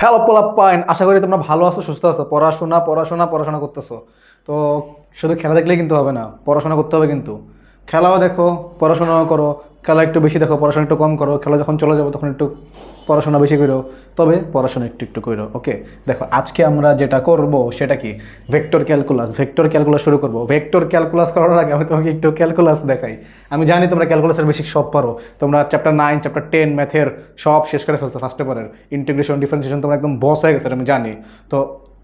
Hello পোলাপাইন, আশা করি তোমরা ভালো আছো, সুস্থ আছো। পড়াশোনা পড়াশোনা পড়াশোনা করতেছো তো শুধু খেলা দেখলেই কিন্তু হবে না, পড়াশোনা করতে হবে কিন্তু। খেলাও দেখো, পড়াশোনাও করো। খেলা একটু বেশি দেখো, পড়াশোনা একটু কম করো। খেলা যখন চলে যাবো তখন একটু পড়াশোনা বেশি করো, তবে পড়াশোনা একটু একটু করো। ওকে, দেখো আজকে আমরা যেটা করব সেটা কি, ভেক্টর ক্যালকুলাস। ভেক্টর ক্যালকুলাস শুরু করব। ভেক্টর ক্যালকুলাস করার আগে আমি তোমাকে একটু ক্যালকুলাস দেখাই। আমি জানি তোমরা ক্যালকুলাসের বেসিক সব পারো, তোমরা চ্যাপ্টার 9 চ্যাপ্টার 10 ম্যাথের সব শেষ করে ফেলছো ফার্স্ট পেপারের। ইন্টিগ্রেশন ডিফারেন্সিয়েশন তোমরা একদম বস হয়ে গেছে, আমি জানি। তো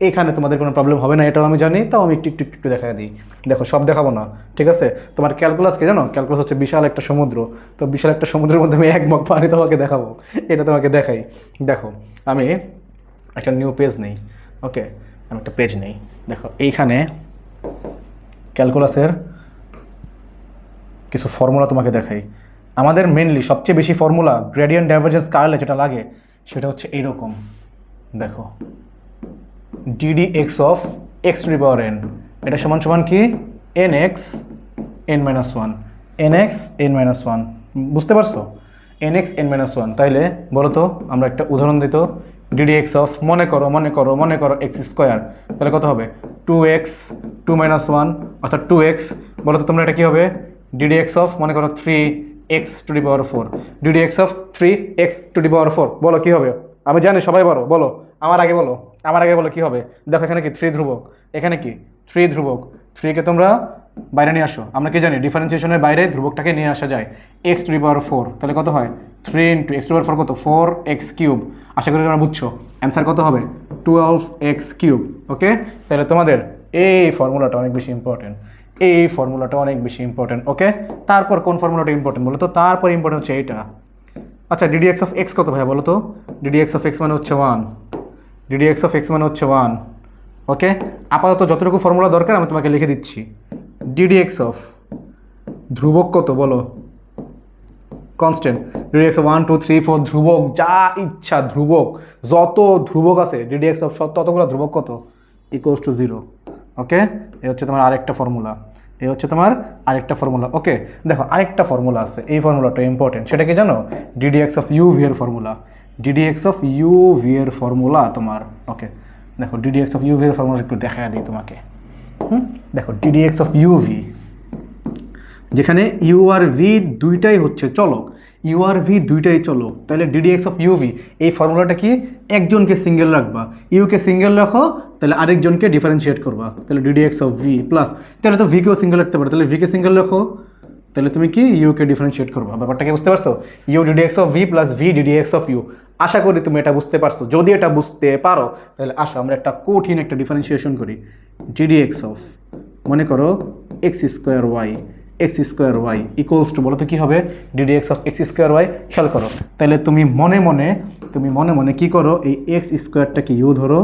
এখানে তোমাদের কোনো প্রবলেম হবে না, এটাও আমি জানি। তাও আমি একটু একটু একটু দেখা দিই। দেখো, সব দেখাবো না, ঠিক আছে? তোমার ক্যালকুলাসকে জানো, ক্যালকুলাস হচ্ছে বিশাল একটা সমুদ্র। তো বিশাল একটা সমুদ্রের মধ্যে আমি এক মগ পানি তোমাকে দেখাবো, এটা তোমাকে দেখাই। দেখো, আমি একটা নিউ পেজ নেই। ওকে, আমি একটা পেজ নেই। দেখো, এইখানে ক্যালকুলাসের কিছু ফর্মুলা তোমাকে দেখাই। আমাদের মেনলি সবচেয়ে বেশি ফর্মুলা গ্রেডিয়েন্ট ডাইভারজেন্স কার্লে যেটা লাগে সেটা হচ্ছে এইরকম। দেখো, D D x of x to the power N, এটা সমান সমান কি, N x N minus one. N x N minus one, বুঝতে পারছো? N x N minus one. তাইলে বলো তো, আমরা একটা উদাহরণ দিত। ডিডি এক্স অফ, মনে করো মনে করো মনে করো এক্স স্কোয়ার, তাহলে কত হবে? Two x two minus one, অর্থাৎ টু এক্স। বলো তো তোমরা এটা কী হবে? ডিডি এক্স অফ, মনে করো three x to the power four. DD x of three x to the power four, বলো কী হবে? আমি জানি সবাই বলো, বলো আমার আগে বলো, আমার আগে বলো কী হবে? দেখো, এখানে কি থ্রি ধ্রুবক, এখানে কি থ্রি ধ্রুবক। থ্রিকে তোমরা বাইরে নিয়ে আসো। আমরা কি জানি, ডিফারেন্সিয়েশনের বাইরে ধ্রুবকটাকে নিয়ে আসা যায়। X to the power four, তাহলে কত হয়? Three into X to the power four কত? Four X cube. আশা করি তোমরা বুঝছো। অ্যান্সার কত হবে? 12x cube. ওকে, তাহলে তোমাদের এই ফর্মুলাটা অনেক বেশি ইম্পর্টেন্ট, এই ফর্মুলাটা অনেক বেশি ইম্পর্টেন্ট। ওকে, তারপর কোন ফর্মুলাটা ইম্পর্টেন্ট বলো তো? তারপর ইম্পর্টেন্ট হচ্ছে এইটা। আচ্ছা, ডিডি এক্স অফ এক্স কত ভাই বলো তো? ডিডি এক্স অফ এক্স মানে হচ্ছে one. DD x of x মানে হচ্ছে ওয়ান। ওকে, আপাতত যতটুকু ফর্মুলা দরকার আমি তোমাকে লিখে দিচ্ছি। ডিডি এক্স অফ ধ্রুবক কত বলো? Constant. D d x of one two three four, ধ্রুবক যা ইচ্ছা ধ্রুবক, যত ধ্রুবক আছে ডিডি এক্স অফ ততগুলো ধ্রুবক কত? Equals to zero. ওকে, এই হচ্ছে তোমার আরেকটা ফর্মুলা, এই হচ্ছে তোমার আরেকটা ফর্মুলা। ওকে, দেখো আরেকটা ফর্মুলা আছে, এই ফর্মুলাটা ইম্পর্টেন্ট। সেটা কি জানো? D D x of U V এর formula. D D x of U V এর ফর্মুলা তোমার। ওকে, দেখো D D x of U V এর ফর্মুলা একটু দেখা দিই তোমাকে। দেখো, D D x of U V, যেখানে ইউ আর ভি দুইটাই হচ্ছে চলক, ইউ আর ভি দুইটাই চলক, তাহলে D D x of U V এই ফর্মুলাটা কি, একজনকে সিঙ্গেল রাখবা, ইউকে সিঙ্গেল রাখো, তাহলে আরেকজনকে ডিফারেন্সিয়েট করবা, তাহলে D D x of V plus, তাহলে তো ভিকেও সিঙ্গেল রাখতে পারো, তাহলে ভিকে সিঙ্গেল রাখো, তাহলে তুমি কি ইউকে ডিফারেন্সিয়েট করবা। ব্যাপারটাকে বুঝতে পারছো? U D D x of V plus V D D x of U. আশা করি তুমি এটা বুঝতে পারছো। যদি এটা বুঝতে পারো তাহলে আসো আমরা একটা কঠিন একটা ডিফারেন্সিয়েশন করি। ডিডি এক্স অফ, মনে করো x square y, x square y equals to, বলো তো কী হবে? D d x of x square y. খেয়াল করো, তাহলে তুমি মনে মনে কী করো, এই এক্স স্কোয়ারটাকে ইউ ধরো,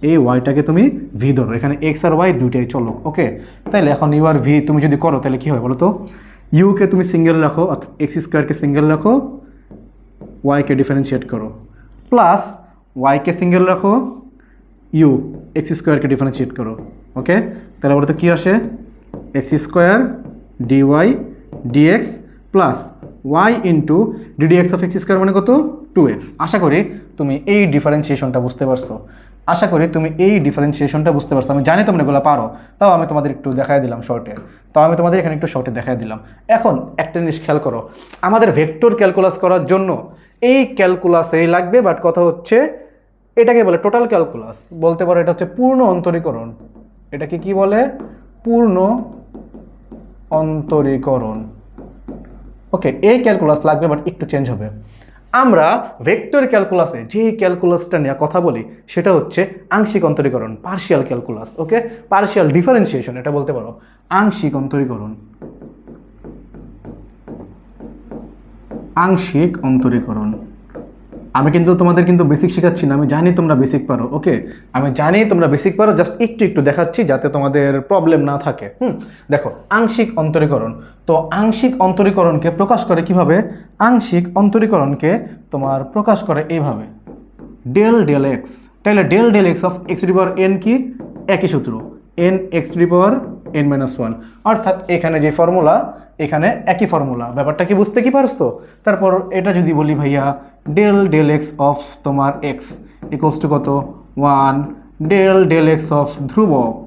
এই ওয়াইটাকে তুমি ভি ধরো, এখানে এক্স আর ওয়াই দুইটাই চলো। ওকে, তাহলে এখন ইউ আর ভি তুমি যদি করো তাহলে কী হয় বলো তো? ইউকে তুমি সিঙ্গেল রাখো, অর্থাৎ এক্স স্কোয়ারকে সিঙ্গেল রাখো, ওয়াইকে ডিফারেন্সিয়েট করো, প্লাস ওয়াইকে সিঙ্গেল রাখো, ইউ এক্স স্কোয়ারকে ডিফারেন্সিয়েট করো। ওকে, তাহলে বলো তো কী আসে? X square d y d x plus y into d d x of x square মানে কত? 2x। আশা করি তুমি এই ডিফারেন্সিয়েশনটা বুঝতে পারছো, আশা করি তুমি এই ডিফারেন্সিয়েশনটা বুঝতে পারছো। আমি জানি তোমরা এগুলো পারো, তাও আমি তোমাদের একটু দেখাই দিলাম শর্টে, এখানে একটু শর্টে দেখাই দিলাম। এখন একটা জিনিস খেয়াল করো, আমাদের ভেক্টর ক্যালকুলাস করার জন্য এই ক্যালকুলাসেই লাগবে, বাট কথা হচ্ছে এটাকে বলে টোটাল ক্যালকুলাস, বলতে পারো এটা হচ্ছে পূর্ণ অন্তরীকরণ। এটাকে কি বলে? পূর্ণ অন্তরীকরণ। ওকে, এই ক্যালকুলাস লাগবে, বাট একটু চেঞ্জ হবে। আমরা ভেক্টর ক্যালকুলাসে যে ক্যালকুলাসটা নিয়ে কথা বলি সেটা হচ্ছে আংশিক অন্তরীকরণ, পার্শিয়াল ক্যালকুলাস। ওকে, পার্শিয়াল ডিফারেন্সিয়েশন এটা বলতে পারো, আংশিক অন্তরীকরণ, আংশিক অন্তরীকরণ। আমি কিন্তু তোমাদের বেসিক শেখাচ্ছি না, আমি জানি তোমরা বেসিক পারো। ওকে, আমি জানি তোমরা বেসিক পারো, জাস্ট একটু একটু দেখাচ্ছি যাতে তোমাদের প্রবলেম না থাকে। দেখো, আংশিক অন্তরীকরণ, তো আংশিক অন্তরীকরণকে প্রকাশ করে কিভাবে? আংশিক অন্তরীকরণকে তোমার প্রকাশ করে এইভাবে, ডেল ডেল এক্স। তাহলে del del x of x to the power n কি? একই সূত্র, n x to the power n minus one. অর্থাৎ এখানে যে ফর্মুলা, এখানে একই ফর্মুলা। ব্যাপারটা কি বুঝতে কি পারছো? তারপর এটা যদি বলি ভাইয়া ডেল ডেল এক্স অফ তোমার এক্স, ইকুয়ালস টু কত 1 ডেল ডেল এক্স অফ ধ্রুবক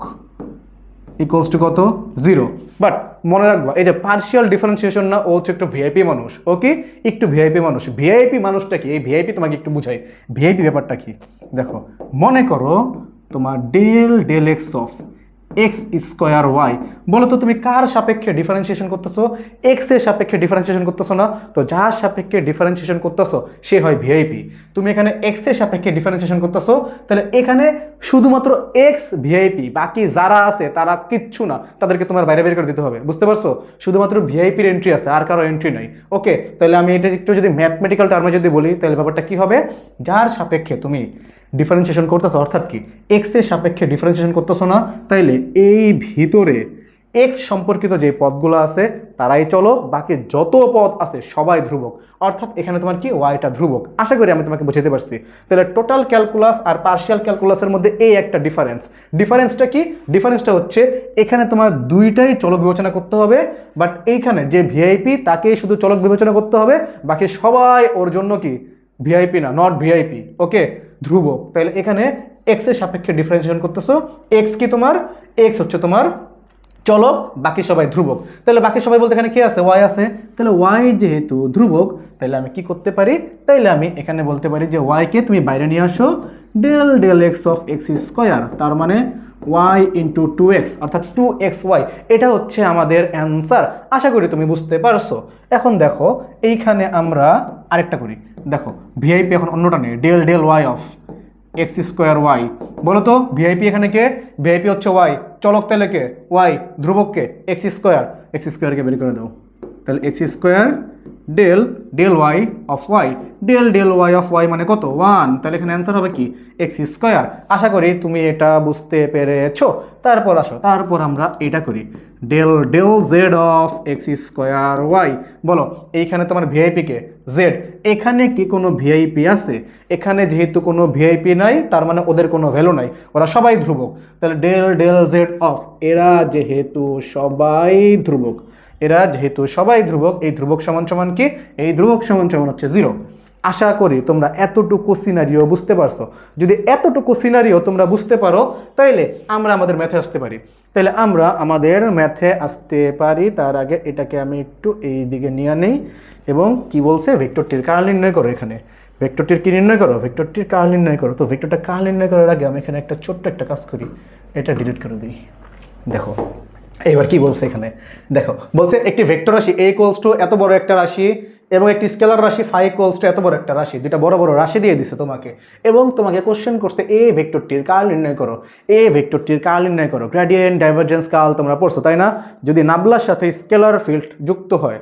ইকুয়ালস টু কত 0। বাট মনে রাখবা এই যে পার্শিয়াল ডিফারেন্সিয়েশন না, ও হচ্ছে একটু ভিআইপি মানুষ। ওকে, একটু ভিআইপি মানুষ। ভিআইপি মানুষটা কি, এই ভিআইপি তোমাকে একটু বুঝাই ভিআইপি ব্যাপারটা কি। দেখো মনে করো তোমার del del x of x square y, বলো তো তুমি কার সাপেক্ষে ডিফারেন্সিয়েশন করতেছো? এক্স এর সাপেক্ষে ডিফারেন্সিয়েশন করতেছো না? তো যার সাপেক্ষে ডিফারেন্সিয়েশন করতেছো সে হয় ভিআইপি। তুমি এখানে এক্স এর সাপেক্ষে ডিফারেন্সিয়েশন করতেছো, তাহলে এখানে শুধুমাত্র এক্স ভিআইপি, বাকি যারা আছে তারা কিচ্ছু না, তাদেরকে তোমার বাইরে বের করে দিতে হবে। বুঝতে পারছো? শুধুমাত্র ভিআইপির এন্ট্রি আছে, আর কারো এন্ট্রি নাই। ওকে, তাহলে আমি এটা একটু যদি ম্যাথমেটিক্যাল টার্মে যদি বলি, তাহলে ব্যাপারটা কি হবে? যার সাপেক্ষে তুমি ডিফারেন্সিয়েশন করতেছো, অর্থাৎ কি এক্স এর সাপেক্ষে ডিফারেন্সিয়েশন করতেছো না, তাইলে এই ভিতরে এক্স সম্পর্কিত যে পদগুলো আছে তারাই চলক, বাকি যত পদ আছে সবাই ধ্রুবক। অর্থাৎ এখানে তোমার কি ওয়াইটা ধ্রুবক। আশা করি আমি তোমাকে বুঝাতে পারছি। তাহলে টোটাল ক্যালকুলাস আর পার্শিয়াল ক্যালকুলাসের মধ্যে এই একটা ডিফারেন্সটা কি? ডিফারেন্সটা হচ্ছে এখানে তোমার দুইটাই চলক বিবেচনা করতে হবে, বাট এইখানে যে ভিআইপি তাকেই শুধু চলক বিবেচনা করতে হবে, বাকি সবাই ওর জন্য কি ভিআইপি না, নট ভিআইপি। ওকে, ধ্রুবক। তাহলে এখানে এক্স এর সাপেক্ষে ডিফারেন্সিয়েশন করতেছো, এক্স কি তোমার, এক্স হচ্ছে তোমার চলক, বাকি সবাই ধ্রুবক। তাহলে বাকি সবাই বলতে এখানে কি আছে? ওয়াই আছে। তাহলে ওয়াই যেহেতু ধ্রুবক, তাহলে আমি কি করতে পারি? তাইলে আমি এখানে বলতে পারি যে ওয়াইকে তুমি বাইরে নিয়ে আসো, del del x of x square, তার মানে ওয়াই ইন্টু 2x, অর্থাৎ 2xy। এটা হচ্ছে আমাদের অ্যান্সার। আশা করি তুমি বুঝতে পারছো। এখন দেখো এইখানে আমরা আরেকটা করি। দেখো ভিআইপি এখন অন্যটা নেই, del del Y of x square y. বলো তো ভিআইপি এখানে কে? ভিআইপি হচ্ছে ওয়াই, চলক তাহলে কে? ওয়াই, ধ্রুবককে এক্স স্কোয়ারকে বের করে দাও। তাহলে x square del del Y of y, del del Y of y মানে কত? 1। তাহলে এখানে অ্যান্সার হবে কি? X square. আশা করি তুমি এটা বুঝতে পেরেছো। তারপর আসো, তারপর আমরা এটা করি, del del z of x square y. বলো এইখানে তোমার ভিআইপি কে? জেড। এখানে কি কোনো ভিআইপি আছে? এখানে যেহেতু কোনো ভিআইপি নাই, তার মানে ওদের কোনো ভ্যালু নাই, ওরা সবাই ধ্রুবক। তাহলে ডেল ডেল জেড অফ, এরা যেহেতু সবাই ধ্রুবক, এই ধ্রুবক সমান সমান কি? এই ধ্রুবক সমান সমান হচ্ছে 0। আশা করি তোমরা এতটুকু সিনারিও বুঝতে পারছো। যদি এতটুকু সিনারিও তোমরা বুঝতে পারো, তাইলে আমরা আমাদের ম্যাথে আসতে পারি। তার আগে এটাকে আমি একটু এই দিকে নিয়ে নেই, এবং কি বলছে? ভেক্টরটির কার্ল নির্ণয় করো। এখানে ভেক্টরটির কি নির্ণয় করো? ভেক্টরটির কার্ল নির্ণয় করো। তো ভেক্টরটা কার্ল নির্ণয় করার আগে আমি এখানে একটা ছোট্ট একটা কাজ করি, এটা ডিলিট করে দিই। দেখো এবার কি বলছে এখানে? দেখো বলছে একটি ভেক্টর রাশি a ইকুয়ালস টু এত বড় একটা রাশি, এবং একটি স্কেলার রাশি ফাই ইকুয়ালস টু এত বড় একটা রাশি, দুটা বড় বড় রাশি দিয়ে দিছে তোমাকে, এবং তোমাকে কোশ্চেন করছে এ ভেক্টরটির কার্ল নির্ণয় করো। গ্রেডিয়েন্ট ডাইভারজেন্স কার্ল তোমরা পড়ছো তাই না? যদি নাবলার সাথে স্কেলার ফিল্ড যুক্ত হয়,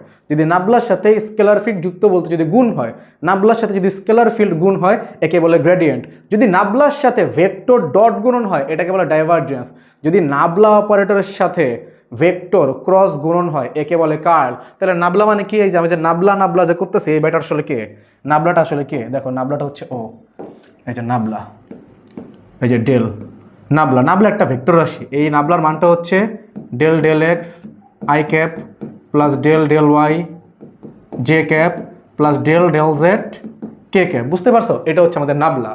বলতে যদি গুণ হয়, নাবলার সাথে যদি স্কেলার ফিল্ড গুণ হয় একে বলে গ্রেডিয়েন্ট। যদি নাবলার সাথে ভেক্টর ডট গুণন হয় এটাকে বলে ডাইভারজেন্স। যদি নাবলা অপারেটরের সাথে ভেক্টর ক্রস গুণন হয় একে বলে কার্ল। তাহলে নাবলা মানে কি? এই যে আমি যে নাবলা যে করতেছি, এই ব্যাটার আসলে কে? নাবলাটা আসলে কে? দেখো নাবলাটা হচ্ছে ও, এই যে নাবলা, এই যে ডেল। নাবলা একটা ভেক্টর রাশি। এই নাবলার মানটা হচ্ছে del del x I cap plus del del Y J cap plus del del Z K cap. বুঝতে পারছো? এটা হচ্ছে আমাদের নাবলা।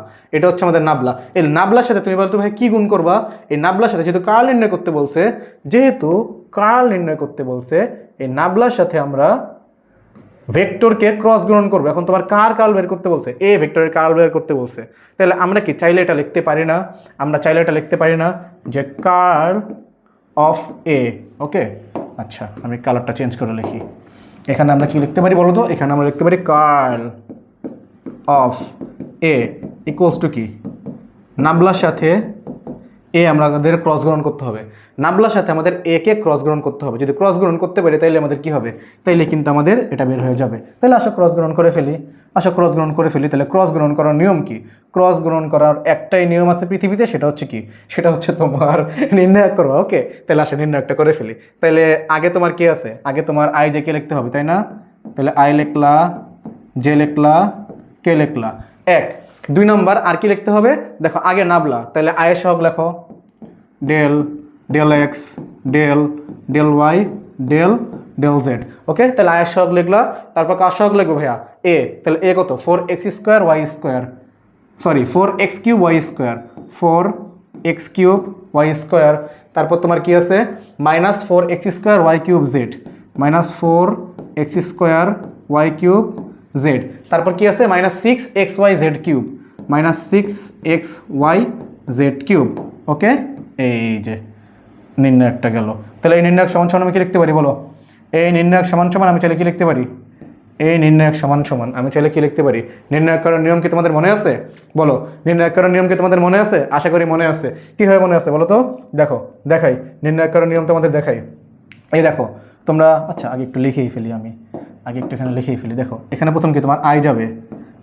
এই নাবলার সাথে তুমি বলতো ভাই কি গুণ করবা? এই নাবলার সাথে যেহেতু কার্ল নির্ণয় করতে বলছে, এই নাবলার সাথে আমরা ভেক্টরকে ক্রস গুণন করবো। এখন তোমার কার কার্ল বের করতে বলছে? এ ভেক্টরের কার্ল বের করতে বলছে। তাহলে আমরা কি চাইলে এটা লিখতে পারি না? যে কার্ল অফ এ। ওকে, আচ্ছা আমি কালারটা চেঞ্জ করে লিখি। এখানে আমরা কি লিখতে পারি বলো তো? এখানে আমরা লিখতে পারি curl of a equals to কি? নাবলার সাথে এ আমাদের ক্রস গ্রহণ করতে হবে, নাবলার সাথে আমাদের এ কে ক্রস গ্রহণ করতে হবে। যদি ক্রস গ্রহণ করতে পারি তাইলে আমাদের কি হবে? তাইলে কিন্তু আমাদের এটা বের হয়ে যাবে। তাহলে ক্রস গ্রহণ করে ফেলি। তাহলে ক্রস গ্রহণ করার নিয়ম কি? ক্রস গ্রহণ করার একটাই নিয়ম আছে পৃথিবীতে, সেটা হচ্ছে কি? সেটা হচ্ছে তোমার নির্ণয় করো। ওকে, তাহলে নির্ণয়টা করে ফেলি। তাহলে আগে তোমার কি আছে? আগে তোমার আই জে কে লিখতে হবে তাই না? তাহলে আই লিখলা, জে লিখলা, কে লিখলা, 1। 2 নম্বর আর কি লিখতে হবে? দেখো আগে নাবলা, তাহলে আয়ের সহগ লেখো, del del x del del Y del del Z. Okay, তাহলে আয়ের সহগ লিখলা। তারপর কার সহগ লিখবো ভাইয়া? এ। তাহলে এ কত? 4x² y² sorry 4x³ y², 4x³ y², তারপর তোমার কি আছে -4x² y³ z, -4x² y³ z, তারপর কি আছে -6xy z³, -6xy z³। ওকে, এই যে নির্ণায়কটা গেল। তাহলে এই নির্ণায়ক সমান সমান আমি কি লিখতে পারি বলো? এই নির্ণায়ক সমান সমান আমি চাইলে কি লিখতে পারি? এই নির্ণায়ক সমান সমান আমি চাইলে কি লিখতে পারি? নির্ণায়ক করার নিয়ম কি তোমাদের মনে আছে? বলো, নির্ণায়ক করার নিয়ম কি তোমাদের মনে আছে? আশা করি মনে আছে। কীভাবে মনে আছে বলো তো? দেখো, দেখাই নির্ণায়ক করার নিয়ম তোমাদের দেখাই। এই দেখো তোমরা, আচ্ছা আগে একটু লিখেই ফেলি, আমি আগে একটু এখানে লিখেই ফেলি। দেখো এখানে প্রথম কি তোমার আই যাবে,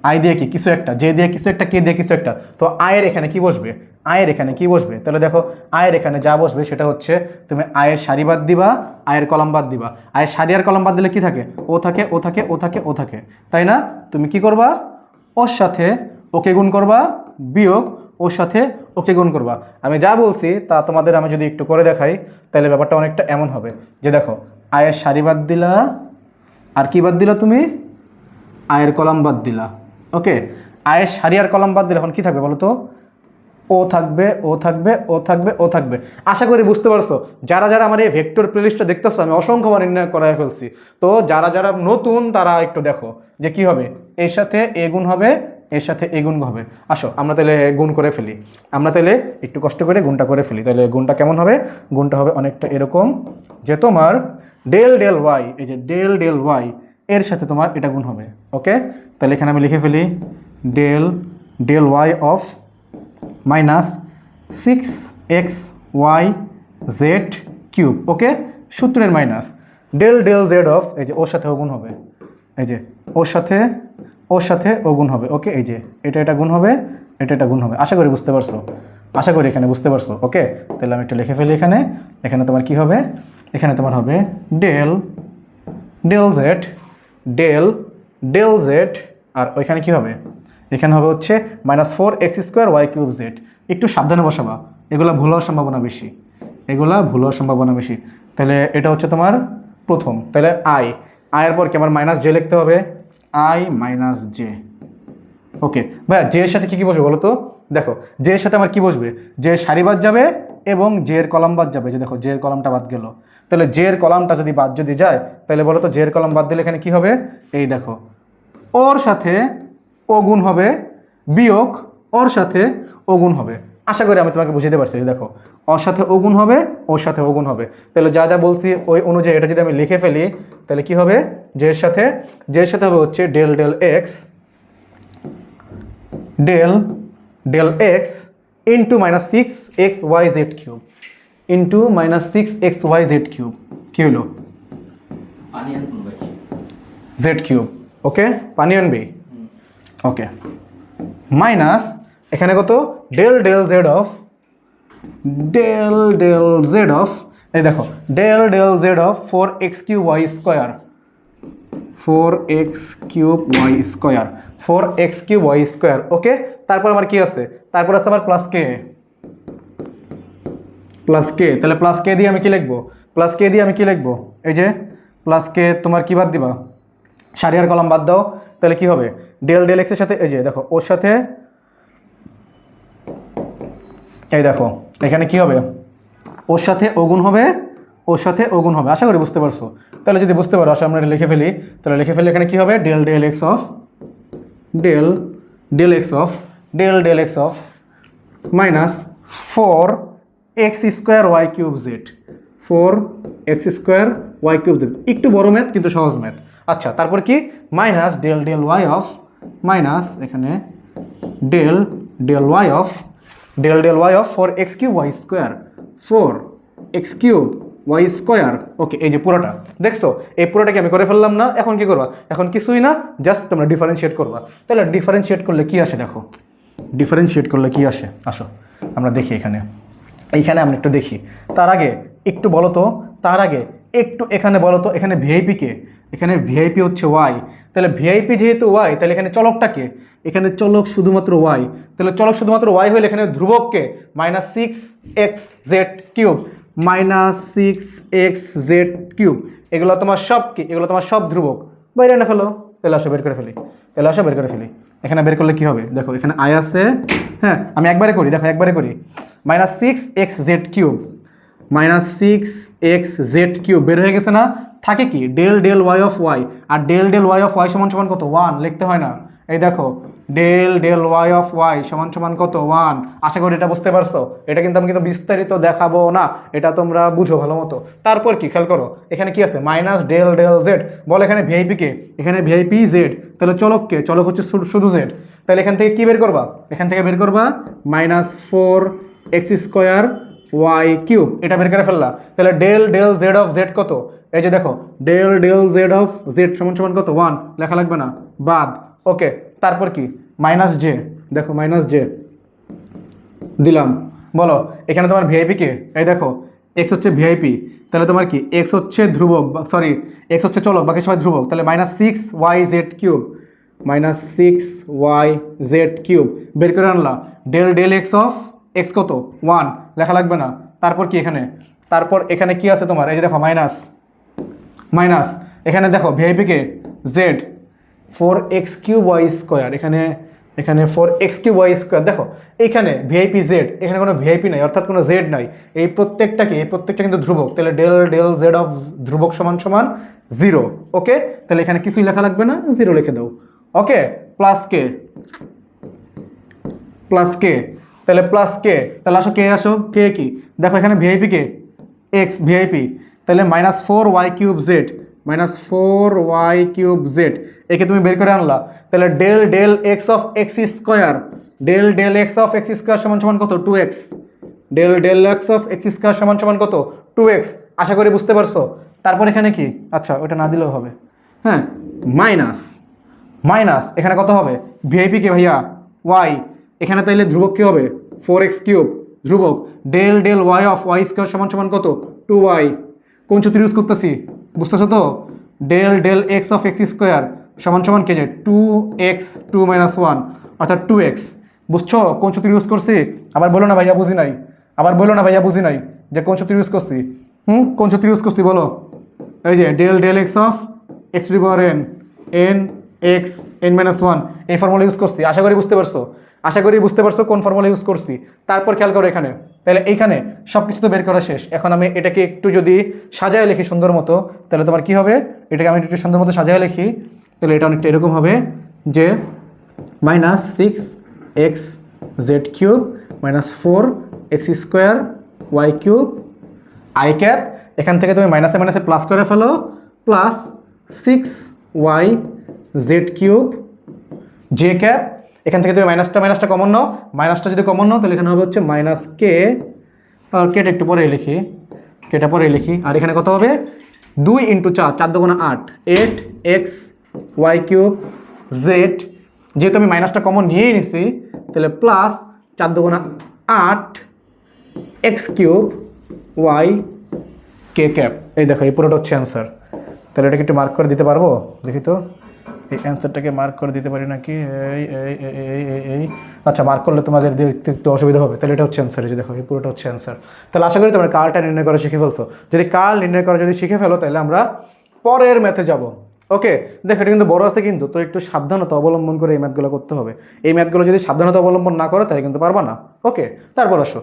আই দিয়ে কি কিছু একটা, জে দিয়ে কিছু একটা, কে দিয়ে কিছু একটা, তো আয়ের এখানে কি বসবে? আয়ের এখানে কি বসবে? তাহলে দেখো আয়ের এখানে যা বসবে সেটা হচ্ছে তুমি আয়ের সারি বাদ দিবা, আয়ের কলাম বাদ দিবা। আয়ের সারি আর কলাম বাদ দিলে কি থাকে? ও থাকে, ও থাকে, ও থাকে, ও থাকে, তাই না? তুমি কি করবা? ওর সাথে ওকে গুণ করবা, বিয়োগ ওর সাথে ওকে গুণ করবা। আমি যা বলছি তা তোমাদের আমি যদি একটু করে দেখাই তাহলে ব্যাপারটা অনেকটা এমন হবে যে দেখো আয়ের সারি বাদ দিলা, আর কি বাদ দিলা তুমি? আয়ের কলাম বাদ দিলা। ওকে, আয়ের সারি আর কলাম বাদ দিলে এখন কী থাকবে বলো তো? ও থাকবে, ও থাকবে, ও থাকবে, ও থাকবে। আশা করি বুঝতে পারছো। যারা যারা আমার এই ভেক্টর প্লেলিস্টটা দেখতেছো আমি অসংখ্যবার নির্ণয় করাই ফেলছি। তো যারা যারা নতুন তারা একটু দেখো যে কি হবে, এর সাথে এ গুণ হবে, এর সাথে এ গুণ হবে। আসো আমরা তাহলে গুণ করে ফেলি, আমরা তাহলে একটু কষ্ট করে গুণটা করে ফেলি। তাহলে গুণটা কেমন হবে? গুণটা হবে অনেকটা এরকম যে তোমার ডেল ডেল ওয়াই, এই যে ডেল ডেল ওয়াই এর সাথে তোমার এটা গুণ হবে। ওকে, তাহলে এখানে আমি লিখে ফেলি del del Y of -6xyz³। Okay, সূত্রের minus del del z of, এই যে ওর সাথে গুণ হবে, এই যে ওর সাথে গুণ হবে। ওকে, এই যে এটা এটা গুণ হবে, এটা এটা গুণ হবে। আশা করি বুঝতে পারছো, আশা করি এখানে বুঝতে পারছো। ওকে, তাহলে আমি একটু লিখে ফেলি এখানে। এখানে তোমার কি হবে? এখানে তোমার হবে del del Z, del del Z, আর ওইখানে কি হবে? এখানে হবে হচ্ছে -4x² y³ z। একটু সাবধানে বসাবা, এগুলা ভুল হওয়ার সম্ভাবনা বেশি, এগুলা ভুল হওয়ার সম্ভাবনা বেশি। তাহলে এটা হচ্ছে তোমার প্রথম। তাহলে আয়ের পর কি আমার -j লিখতে হবে? i - j। ওকে ভাইয়া, জে এর সাথে কী কী বসবে বলো তো? দেখো জে এর সাথে আমার কি বসবে? জে সারি বাদ যাবে এবং জে এর কলাম বাদ যাবে। যে দেখো জে এর কলামটা বাদ গেল, তাহলে জে এর কলামটা যদি বাদ যদি যায় তাহলে বলো তো জে এর কলাম বাদ দিলে এখানে কি হবে? এই দেখো ওর সাথে ও গুণ হবে, বিয়োগ ওর সাথে ও গুণ হবে। আশা করি আমি তোমাকে বুঝাতে পারছি। দেখো ওর সাথে ও গুণ হবে, ওর সাথে ও গুণ হবে। তাহলে যা যা বলছি ওই অনুযায়ী এটা যদি আমি লিখে ফেলি তাহলে কি হবে? জে এর সাথে হবে হচ্ছে del del x, del del x into -6xyz³ into -6xyz³ কি হলো? z³। ওকে, পানি আনবি। ওকে, মাইনাস এখানে কত? Del del z of, del del z of, এই দেখো del del z of 4x³ y², 4x³ y²। Okay, তারপর আমার কি আছে? তারপর আছে আমার প্লাস কে, তাহলে প্লাস কে দিয়ে আমি কি লিখবো? প্লাস কে দিয়ে আমি কি লিখবো? এই যে প্লাস কে তোমার কি বাদ দিবা? সারি আর কলাম বাদ দাও। তাহলে কি হবে? ডেল ডেল এক্সের সাথে এই যে দেখো ওর সাথে, এই দেখো এখানে কি হবে? ওর সাথে ও গুণ হবে, ওর সাথে ও গুণ হবে। আশা করি বুঝতে পারছো। তাহলে যদি বুঝতে পারো আসলে আমরা এটা লিখে ফেলি। তাহলে লিখে ফেলি এখানে কি হবে? Del del x of, del del x of, del del x of -4x² y³ z, 4x² y³ z। একটু বড় ম্যাথ কিন্তু সহজ ম্যাথ। আচ্ছা, তারপর কি? Minus del del Y of, minus এখানে del del Y of, del del Y of 4x³ y², 4x³ y²। Okay, এই যে পুরোটা দেখছো, এই পুরোটাকে আমি করে ফেললাম না? এখন কি করবা? এখন কিছুই না, জাস্ট তোমরা ডিফারেন্সিয়েট করবা। তাহলে ডিফারেন্সিয়েট করলে কি আসে দেখো, ডিফারেন্সিয়েট করলে কি আসে আসো আমরা দেখি এইখানে আমরা একটু দেখি। তার আগে একটু বলো তো, তার আগে একটু এখানে বলো তো, এখানে ভিআইপি কে? এখানে ভিআইপি হচ্ছে ওয়াই। তাহলে ভিআইপি যেহেতু ওয়াই, তাহলে এখানে চলকটা কে? এখানে চলক শুধুমাত্র ওয়াই। তাহলে চলক শুধুমাত্র ওয়াই হলে এখানে ধ্রুবককে -6xz³, -6xz³। এগুলো তোমার সব কি? এগুলো তোমার সব ধ্রুবক। বাইরে এনে ফেলো। তাহলে আসো বের করে ফেলি। তাহলে আসো বের করে ফেলি। এখানে বের করলে কি হবে দেখো, এখানে আই আছে, হ্যাঁ আমি একবারে করি, দেখো একবারে করি, -6xz³ -6xz³ বের হয়ে গেছে না? থাকে কি del del Y of y, আর del del Y of y সমান সমান কত 1, লিখতে হয় না? এই দেখো del del Y of y সমান সমান কত 1। আশা করি এটা বুঝতে পারছো। এটা কিন্তু আমি কিন্তু বিস্তারিত দেখাবো না, এটা তোমরা বুঝো ভালো মতো। তারপর কি খেয়াল করো, এখানে কি আছে মাইনাস ডেল ডেল জেড, বল এখানে ভিআইপি কে, এখানে ভিআইপি জেড, তাহলে চলক কে, চলক হচ্ছে শুধু জেড। তাহলে এখান থেকে কি বের করবা, এখান থেকে বের করবা -4x² y³ এটা বের করে ফেললা। তাহলে del del z of z কত, এই যে দেখো del del z of z সমান সমান কত 1, লেখা লাগবে না, বাদ। ওকে, তারপর কি -j, দেখো -j দিলাম। বলো এখানে তোমার ভিআইপি কে, এই দেখো এক্স হচ্ছে ভিআইপি, তাহলে তোমার কি এক্স হচ্ছে ধ্রুবক, সরি এক্স হচ্ছে চলক, বাকি সবাই ধ্রুবক। তাহলে -6yz³ -6yz³ বের করে আনলা। Del del x of x কত 1, লেখা লাগবে না। তারপর কি এখানে, তারপর এখানে কি আছে তোমার, এই যে দেখো মাইনাস, এখানে দেখো ভিআইপি কে জেড 4x³ y², এখানে 4x³ y², দেখো এখানে ভিআইপি জেড, এখানে কোনো ভিআইপি নাই, অর্থাৎ কোনো জেড নাই। এই প্রত্যেকটা কিন্তু ধ্রুবক, তাহলে ডেল ডেল জেড অফ ধ্রুবক সমান সমান 0। ওকে, তাহলে এখানে কিছুই লেখা লাগবে না, 0 লিখে দাও। ওকে, প্লাস কে, তাহলে প্লাস কে, তাহলে আসো কে, আসো কে কি, দেখো এখানে ভিআইপি কে এক্স ভিআইপি, তাহলে -4y³ z একে তুমি বের করে আনলা। তাহলে del del x of x², del del x of x² সমান সমান কত 2x, del del x of x² সমান সমান কত 2x। আশা করি বুঝতে পারছো। তারপর এখানে কি, আচ্ছা ওটা না দিলেও হবে, হ্যাঁ মাইনাস এখানে কত হবে ভিআইপি কে ভাইয়া y, এখানে তাইলে ধ্রুবক কি হবে 4x³ ধ্রুবক, del del Y of y² সমান সমান কত 2y। কোন সূত্র ইউজ করতেছি বুঝতেছো তো, del del x of x² সমান সমান কে যে 2x 2 - 1 অর্থাৎ 2x। বুঝছো কোন সূত্র ইউজ করছি? আবার বলো না ভাইয়া বুঝি নাই, যে কোন সূত্র ইউজ করছি। কোন সূত্র ইউজ করছি বলো? এই যে del del x of x⁻n x n - 1 এই ফর্মুলা ইউজ করছি। আশা করি বুঝতে পারছো কোন ফর্মুলা ইউজ করছি। তারপর খেয়াল করো এখানে, তাহলে এইখানে সব কিছু তো বের করা শেষ। এখন আমি এটাকে একটু যদি সাজায় লিখি সুন্দর মতো, তাহলে তোমার কি হবে, এটাকে আমি একটু সুন্দর মতো সাজায় লিখি, তাহলে এটা অনেকটা এরকম হবে যে -6xz³ -4x² y³ i cap, এখান থেকে তুমি মাইনাসে মাইনাসে প্লাস করে ফেলো, প্লাস 6yz³ j ক্যাপ, এখান থেকে তুমি মাইনাসটা কমন নাও, মাইনাসটা যদি কমন নাও তাহলে এখানে হবে হচ্ছে -k, আর কেটা একটু পরে লিখি, আর এখানে কত হবে 2 × 4 4 × 8 8x y³ z, যেহেতু আমি মাইনাসটা কমন নিয়েই নিছি তাহলে plus 4 × 8 x³ y k cap. এই দেখো এই পুরোটা হচ্ছে অ্যান্সার। তাহলে এটাকে একটু মার্ক করে দিতে পারবো, দেখি তো এই অ্যান্সারটাকে মার্ক করে দিতে পারি নাকি, এই আচ্ছা মার্ক করলে তোমাদের দেখতে একটু অসুবিধা হবে। তাহলে এটা হচ্ছে অ্যান্সার, এই যে দেখো এই পুরোটা হচ্ছে অ্যান্সার। তাহলে আশা করি তোমরা কার্লটা নির্ণয় করা শিখে ফেলছো। যদি কার্ল নির্ণয় করা শিখে ফেলো তাহলে আমরা পরের ম্যাথে যাব। ওকে, দেখো এটা কিন্তু বড় আছে কিন্তু, তো একটু সাবধানতা অবলম্বন করে এই ম্যাথগুলো করতে হবে। এই ম্যাথগুলো যদি সাবধানতা অবলম্বন না করো তাহলে কিন্তু পারবা না। ওকে, তারপর আসো,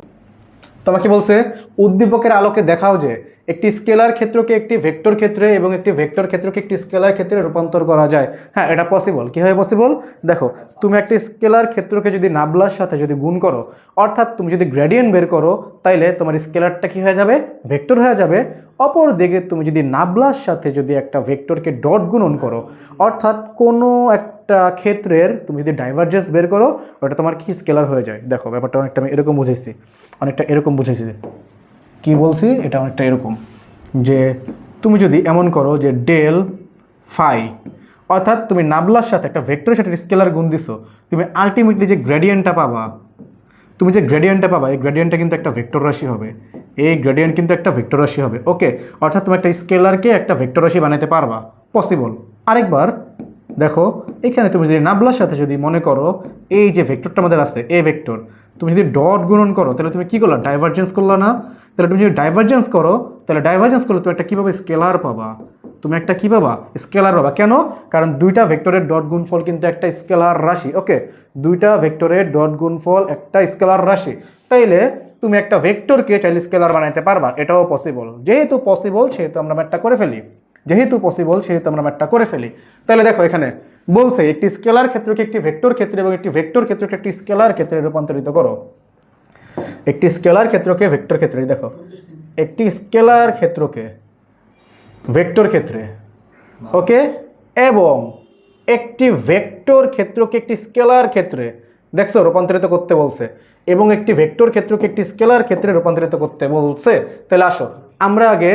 তোমাকে বলছে উদ্দীপকের আলোকে দেখাও যে একটি স্কেলার ক্ষেত্রকে একটি ভেক্টর ক্ষেত্রে এবং একটি ভেক্টর ক্ষেত্রকে একটি স্কেলার ক্ষেত্রে রূপান্তর করা যায়। হ্যাঁ, এটা পসিবল। কীভাবে পসিবল? দেখো, তুমি একটি স্কেলার ক্ষেত্রকে যদি নাবলার সাথে যদি গুণ করো, অর্থাৎ তুমি যদি গ্রেডিয়েন্ট বের করো, তাইলে তোমার স্কেলারটা কী হয়ে যাবে? ভেক্টর হয়ে যাবে। অপর দিকে তুমি যদি নাবলার সাথে যদি একটা ভেক্টরকে ডট গুণন করো, অর্থাৎ কোনো একটা ক্ষেত্রের তুমি যদি ডাইভারজেন্স বের করো, ওটা তোমার কি স্কেলার হয়ে যায়। দেখো ব্যাপারটা অনেকটা আমি এরকম বুঝাইছি, কি বলছি, এটা অনেকটা এরকম যে তুমি যদি এমন করো যে ডেল ফাই, অর্থাৎ তুমি নাবলার সাথে একটা ভেক্টরের সাথে স্কেলার গুণ দিছো, তুমি আলটিমেটলি যে গ্রেডিয়েন্টটা পাবা, এই গ্রেডিয়েন্টটা কিন্তু একটা ভেক্টর রাশি হবে। ওকে, অর্থাৎ তুমি একটা স্কেলারকে একটা ভেক্টর রাশি বানাতে পারবা, পসিবল। আরেকবার দেখো, এখানে তুমি যদি নাবলার সাথে যদি মনে করো এই যে ভেক্টরটা আমাদের আছে এ ভেক্টর, তুমি যদি ডট গুণন করো তাহলে তুমি কী করলা, ডাইভারজেন্স করলা না? তাহলে তুমি যদি ডাইভারজেন্স করো তাহলে ডাইভারজেন্স করলে তুমি একটা কী পাবা, স্কেলার পাবা। তুমি একটা কী পাবা, স্কেলার পাবা। কেন? কারণ দুইটা ভেক্টরের ডট গুণফল কিন্তু একটা স্কেলার রাশি। ওকে, দুইটা ভেক্টরের ডট গুণফল একটা স্কেলার রাশি। তাইলে তুমি একটা ভেক্টরকে চাইলে স্কেলার বানাইতে পারবা, এটাও পসিবল। যেহেতু পসিবল সেহেতু আমরা ম্যাথটা করে ফেলি, যেহেতু পসিবল সেহেতু আমরা ম্যাথটা করে ফেলি। তাহলে দেখো এখানে বলছে একটি স্কেলার ক্ষেত্রকে একটি ভেক্টর ক্ষেত্রে এবং একটি ভেক্টর ক্ষেত্রকে একটি স্কেলার ক্ষেত্রে রূপান্তরিত করো। একটি স্কেলার ক্ষেত্রকে ভেক্টর ক্ষেত্রে, দেখো একটি স্কেলার ক্ষেত্রকে ভেক্টর ক্ষেত্রে, ওকে, এবং একটি ভেক্টর ক্ষেত্রকে একটি স্কেলার ক্ষেত্রে, দেখছো রূপান্তরিত করতে বলছে, এবং একটি ভেক্টর ক্ষেত্রকে একটি স্কেলার ক্ষেত্রে রূপান্তরিত করতে বলছে। তাহলে আসো আমরা আগে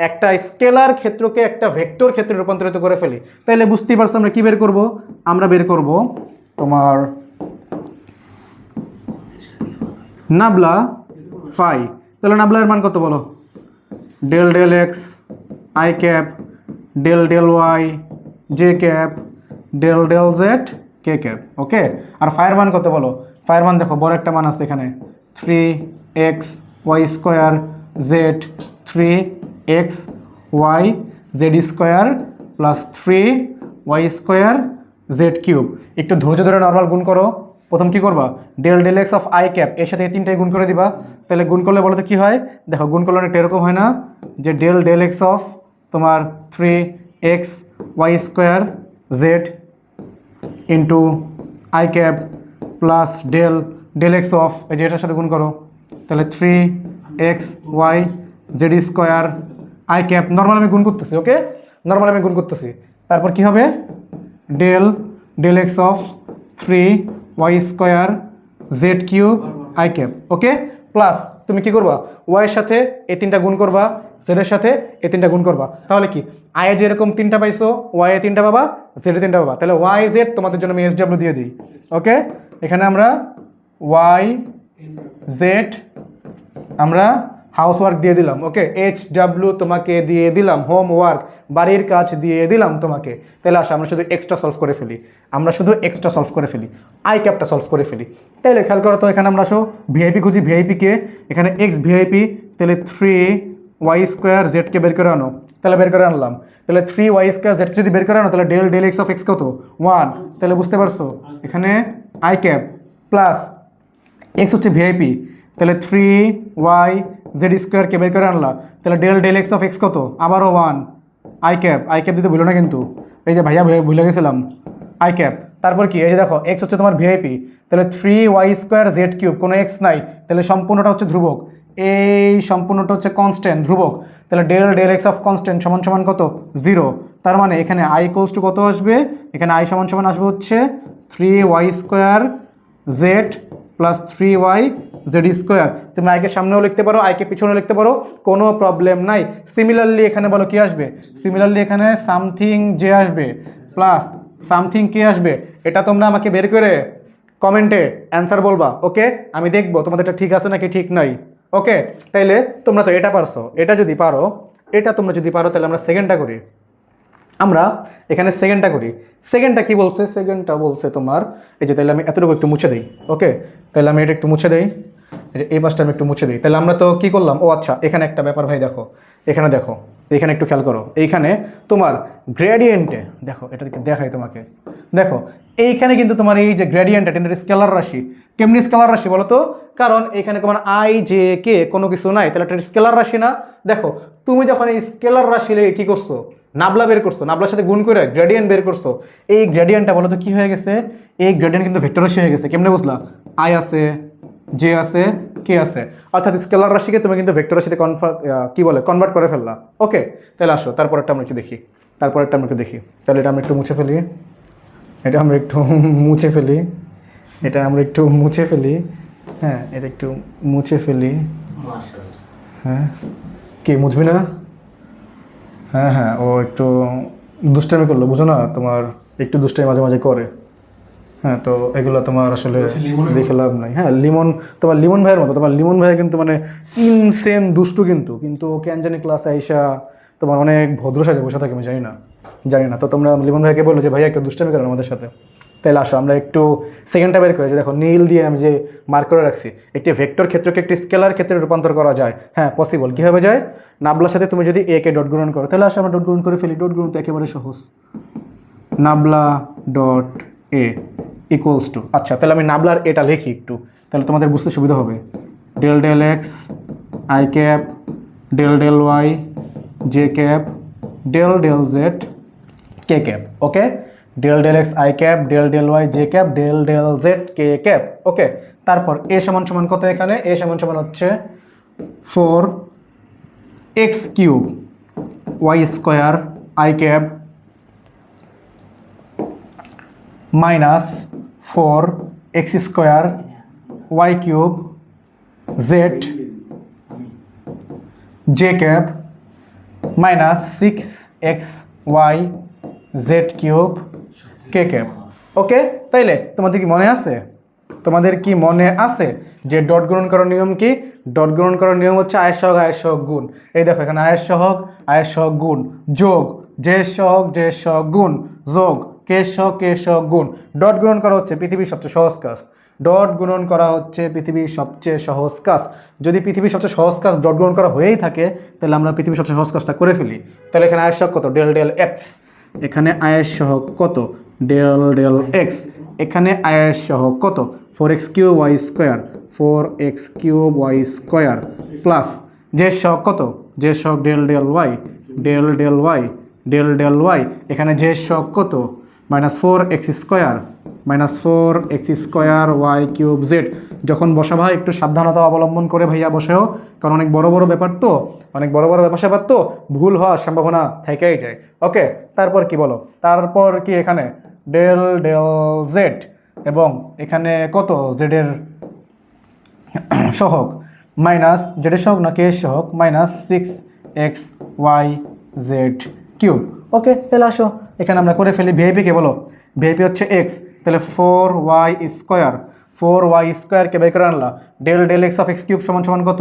একটা স্কেলার ক্ষেত্রকে একটা ভেক্টর ক্ষেত্রে রূপান্তরিত করে ফেলি। তাহলে বুঝতেই পারছো আমরা কি বের করব, আমরা বের করব তোমার নাবলা ফাই। তাহলে নাবলার মান কত বলো, del del x I cap del del Y J cap del del Z K cap. Okay, আর ফায়ের মান কত বলো, ফায়ের মান দেখো বড় একটা মান আছে এখানে, 3x y square z 3x y z square plus 3y square z cube. একটু ধৈর্য ধরে নর্মাল গুণ করো। প্রথম কি করবা, del del x of i cap এর সাথে এই তিনটাই গুণ করে দিবা। তাহলে গুণ করলে বলো তো কী হয়, দেখো গুণ করলে অনেকটা এরকম হয় না, যে ডেল ডেল এক্স অফ তোমার 3x y square z into i cap plus del del x of, এই যে এটার সাথে গুণ করো, তাহলে 3x y z square I cap. Normal আমি গুণ করতেছি, ওকে, নর্মাল আমি গুণ করতেছি। তারপর কি হবে, del del x of 3y square z cube i cap. Okay, plus তুমি কি করবা, ওয়াইয়ের সাথে এই তিনটা গুণ করবা, জেডের সাথে এই তিনটা গুণ করবা। তাহলে কি আয়ে যেরকম তিনটা পাইছো ওয়াই এ তিনটা পাবা, জেডে তিনটা পাবা। তাহলে ওয়াই জেড তোমাদের জন্য আমি SW দিয়ে দিই। ওকে, এখানে আমরা ওয়াই জেড আমরা হাউসওয়ার্ক দিয়ে দিলাম। ওকে, HW তোমাকে দিয়ে দিলাম, হোমওয়ার্ক বাড়ির কাজ দিয়ে দিলাম তোমাকে। তাহলে আসো আমরা শুধু এক্সট্রা সলভ করে ফেলি, আমরা শুধু এক্সট্রা সলভ করে ফেলি, আই ক্যাপটা সলভ করে ফেলি। তাহলে খেয়াল করো তো, এখানে আমরা আসো ভিআইপি খুঁজি, ভিআইপিকে এখানে এক্স ভিআইপি, তাহলে 3y স্কোয়ার জেডকে বের করে আনো। তাহলে বের করে আনলাম, তাহলে 3y স্কোয়ার জেডকে যদি বের করে আনো তাহলে del del x of x কত 1। তাহলে বুঝতে পারছো এখানে আই ক্যাপ প্লাস এক্স হচ্ছে ভিআইপি, তাহলে 3y জেড স্কোয়ারকে বের করে আনলা, তাহলে del del x of x কত আবারও 1 আই ক্যাপ। আই ক্যাপ দিতে ভুলো না কিন্তু, এই যে ভাইয়া ভুলে গেছিলাম আই ক্যাপ। তারপর কি, এই যে দেখো এক্স হচ্ছে তোমার ভিআইপি, তাহলে 3y স্কোয়ার জেড কিউব, কোনো এক্স নাই, তাহলে সম্পূর্ণটা হচ্ছে ধ্রুবক, এই সম্পূর্ণটা হচ্ছে কনস্ট্যান্ট ধ্রুবক। তাহলে del del x of constant সমান সমান কত 0। তার মানে এখানে আই ইকুয়ালস টু কত আসবে, এখানে আই সমান সমান আসবে হচ্ছে 3y square Z plus 3y Z square. তুমি আইকে সামনেও লিখতে পারো, আইকে পিছনেও লিখতে পারো, কোনো প্রবলেম নাই। সিমিলারলি এখানে বলো কি আসবে, সিমিলারলি এখানে সামথিং যে আসবে প্লাস সামথিং কে আসবে, এটা তোমরা আমাকে বের করে কমেন্টে অ্যান্সার বলবা। ওকে, আমি দেখবো তোমাদের এটা ঠিক আছে নাকি ঠিক নাই। ওকে, তাইলে তোমরা তো এটা পারছো, এটা যদি পারো, এটা তোমরা যদি পারো তাহলে আমরা সেকেন্ডটা করি। আমরা এখানে সেকেন্ডটা করি। সেকেন্ডটা কি বলছে, সেকেন্ডটা বলছে তোমার এই যে, তাহলে আমি এতটুকু একটু মুছে দিই। ওকে, তাহলে আমি এটা একটু মুছে দিই, এই পাশটা আমি একটু মুছে দিই। তাহলে আমরা তো কি করলাম, ও আচ্ছা এখানে একটা ব্যাপার ভাই দেখো, এখানে দেখো, এখানে একটু খেয়াল করো, এইখানে তোমার গ্রেডিয়েন্টে দেখো, এটা দেখাই তোমাকে, দেখো এইখানে কিন্তু তোমার এই যে গ্রেডিয়েন্ট, এটা স্কেলার রাশি। কেমনি স্কেলার রাশি বলো তো, কারণ এখানে তোমার আই জে কে কোনো কিছু নাই, তাহলে এটা স্কেলার রাশি না। দেখো তুমি যখন এই স্কেলার রাশি কি করছো, নাবলা বের করছো, নাবলার সাথে গুণ করে গ্রেডিয়েন্ট বের করছো, এই গ্রেডিয়েন্টটা বলো তো কী হয়ে গেছে, এই গ্রেডিয়েন্ট কিন্তু ভেক্টর রাশি হয়ে গেছে। কেমনে বুঝলা, আই আছে জে আছে কে আছে, অর্থাৎ স্কেলার রাশিকে তুমি কিন্তু ভেক্টর রাশিতে কনভার্ট করে ফেললা। ওকে, তাহলে আসো তারপরেরটা আমরা একটু দেখি, তারপরেরটা আমরা একটু দেখি। তাহলে এটা আমরা একটু মুছে ফেলি, এটা আমরা একটু মুছে ফেলি, এটা আমরা একটু মুছে ফেলি, হ্যাঁ এটা একটু মুছে ফেলি। হ্যাঁ কি মুছবি না, হ্যাঁ হ্যাঁ ও একটু দুষ্টামি করলো, বুঝো না, তোমার একটু দুষ্টামি মাঝে মাঝে করে। হ্যাঁ, তো এগুলো তোমার আসলে দেখে লাভ নাই। হ্যাঁ, লিমন তোমার লিমন ভাইয়ের মতো, তোমার লিমন ভাই কিন্তু মানে ইনসেন দুষ্টু, কিন্তু ও কেন জানি ক্লাসে আইসা তোমার অনেক ভদ্র সাজে বসে থাকে, আমি জানি না। তো তোমরা লিমন ভাইকে বললো যে ভাইয়া একটু দুষ্টামি করেন আমাদের সাথে। তাহলে আসো আমরা একটু সেকেন্ডটা বের করি। যে দেখো নীল দিয়ে আমি যে মার্ক করে রাখছি, একটি ভেক্টর ক্ষেত্রকে একটি স্কেলার ক্ষেত্রে রূপান্তর করা যায়। হ্যাঁ পসিবল। কীভাবে যায়? নাবলার সাথে তুমি যদি এ কে ডট গুণন করো, তাহলে আসো আমরা ডট গুণন করে ফেলি। ডট গুণন তো একেবারে সহজ, নাবলা ডট এ ইকুয়ালস টু, আচ্ছা তাহলে আমি নাবলার এটা লিখি একটু, তাহলে তোমাদের বুঝতে সুবিধা হবে। Del del x I cap del del Y J cap del del Z K cap. Okay, del del x I cap del del Y J cap del del Z K cap. Okay, তারপর এ সমান সমান কত? এখানে এ সমান সমান হচ্ছে 4x cube Y square I cap minus 4x square Y cube Z J cap minus 6x Y Z cube K cap. Okay, তাইলে তোমাদের কি মনে আছে? তোমাদের কি মনে আছে যে ডট গুণন করার নিয়ম কি? ডট গুণন করার নিয়ম হচ্ছে আয়ের সহগ গুণ। এই দেখো এখানে আয়ের সহগ গুণ, যোগ জে সহগ গুণ, যোগ কে সহগ গুণ। ডট গুণন করা হচ্ছে পৃথিবীর সবচেয়ে সহজ কাজ। ডট গুণন করা হচ্ছে পৃথিবীর সবচেয়ে সহজ কাজ। যদি পৃথিবীর সবচেয়ে সহজ কাজ ডট গুণন করা হয়েই থাকে, তাহলে আমরা পৃথিবীর সবচেয়ে সহজ কাজটা করে ফেলি। তাহলে এখানে আয়ের সহগ কত? Del del x. এখানে আয়ের সহগ কত? Del del x. এখানে আয়ের সহগ কত? 4x cube Y square 4x cube Y square plus যে সহগ কত? যে সহগ del del Y del del Y del del y. এখানে যে সহগ কত? Minus 4x square Y cube z. যখন বসাবা একটু সাবধানতা অবলম্বন করে ভাইয়া বসেও, কারণ অনেক বড় বড় ব্যাপার তো, অনেক বড় বড় ব্যাপার তো ভুল হওয়ার সম্ভাবনা থেকেই যায়। ওকে, তারপর কি বলো? তারপর কি এখানে ডেল ডেল জেড এবং এখানে কত? জেডের সহগ মাইনাস জেডের সহগ না কে সহগ minus 6x Y Z cube. Okay, তাহলে আসো এখানে আমরা করে ফেলি। ভিআইপিকে বলো, ভিআইপি হচ্ছে এক্স, তাহলে 4y স্কোয়ারকে বের করে আনলা। Del del x of x cube সমান সমান কত?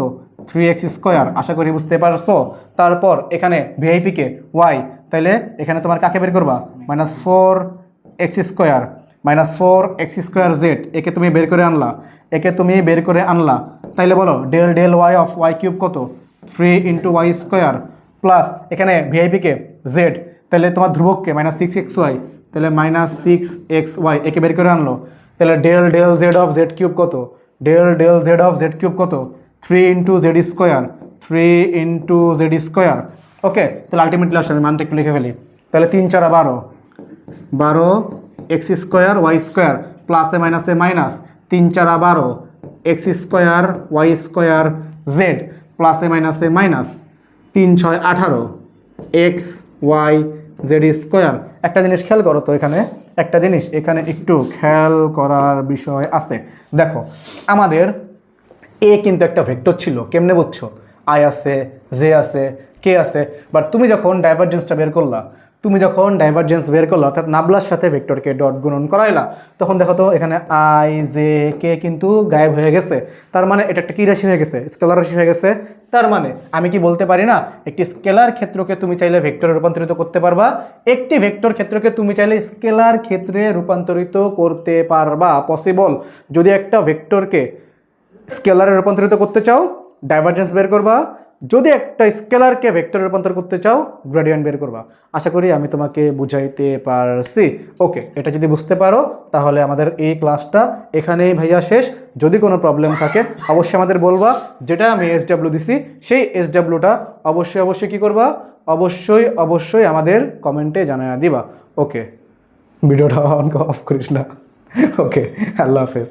3x square. আশা করি বুঝতে পারছো। তারপর এখানে ভিআইপিকে ওয়াই, তাহলে এখানে তোমার কাকে বের করবা? Minus 4x square z. একে তুমি বের করে আনলা। তাইলে বলো del del Y of y cube কত? 3 ইন্টু ওয়াই স্কোয়ার প্লাস এখানে ভিআইপিকে জেড, তাহলে তোমার ধ্রুবককে মাইনাস 6xy, তাহলে মাইনাস 6xy একে বের করে আনলো। তাহলে del del z of z cube কত? Del del z of z cube কত? 3 ইন্টু জেড স্কোয়ার। ওকে, তাহলে আলটিমেটলি আসলে আমি মানটা একটু লিখে ফেলি। তাহলে 3 4 12 x স্কোয়ার ওয়াই স্কোয়ার প্লাসে মাইনাসে minus 3 4 12 x square y square z প্লাসে মাইনাসে minus 3 6 18 x y z square. একটা জিনিস খেয়াল করো তো, এখানে একটা জিনিস এখানে একটু খেয়াল করার বিষয় আছে। দেখো আমাদের এ কিন্তু একটা ভেক্টর ছিল, কেমনে বুঝছো? আই আছে, জে আছে, কে আছে, বাট তুমি যখন ডাইভারজেন্সটা বের করলা, অর্থাৎ নাবলার সাথে ভেক্টরকে ডট গুণন করাইলা, তখন দেখো তো এখানে আই জে কে কিন্তু গায়েব হয়ে গেছে। তার মানে এটা একটা কী রাশি হয়ে গেছে? স্কেলার রাশি হয়ে গেছে। তার মানে আমি কি বলতে পারি না, একটি স্কেলার ক্ষেত্রকে তুমি চাইলে ভেক্টরে রূপান্তরিত করতে পারবা, একটি ভেক্টর ক্ষেত্রকে তুমি চাইলে স্কেলার ক্ষেত্রে রূপান্তরিত করতে পারবা। পসিবল। যদি একটা ভেক্টরকে স্কেলারে রূপান্তরিত করতে চাও, ডাইভারজেন্স বের করবা। যদি একটা স্কেলারকে ভেক্টরে রূপান্তর করতে চাও, গ্রেডিয়েন্ট বের করবা। আশা করি আমি তোমাকে বুঝাইতে পারছি। ওকে, এটা যদি বুঝতে পারো তাহলে আমাদের এই ক্লাসটা এখানেই ভাইয়া শেষ। যদি কোনো প্রবলেম থাকে অবশ্যই আমাদের বলবা। যেটা আমি SW দিছি সেই SWটা অবশ্যই কী করবা? অবশ্যই আমাদের কমেন্টে জানায়া দিবা। ওকে, ভিডিওটা অন অফ করিস না। ওকে, আল্লাহ হাফেজ।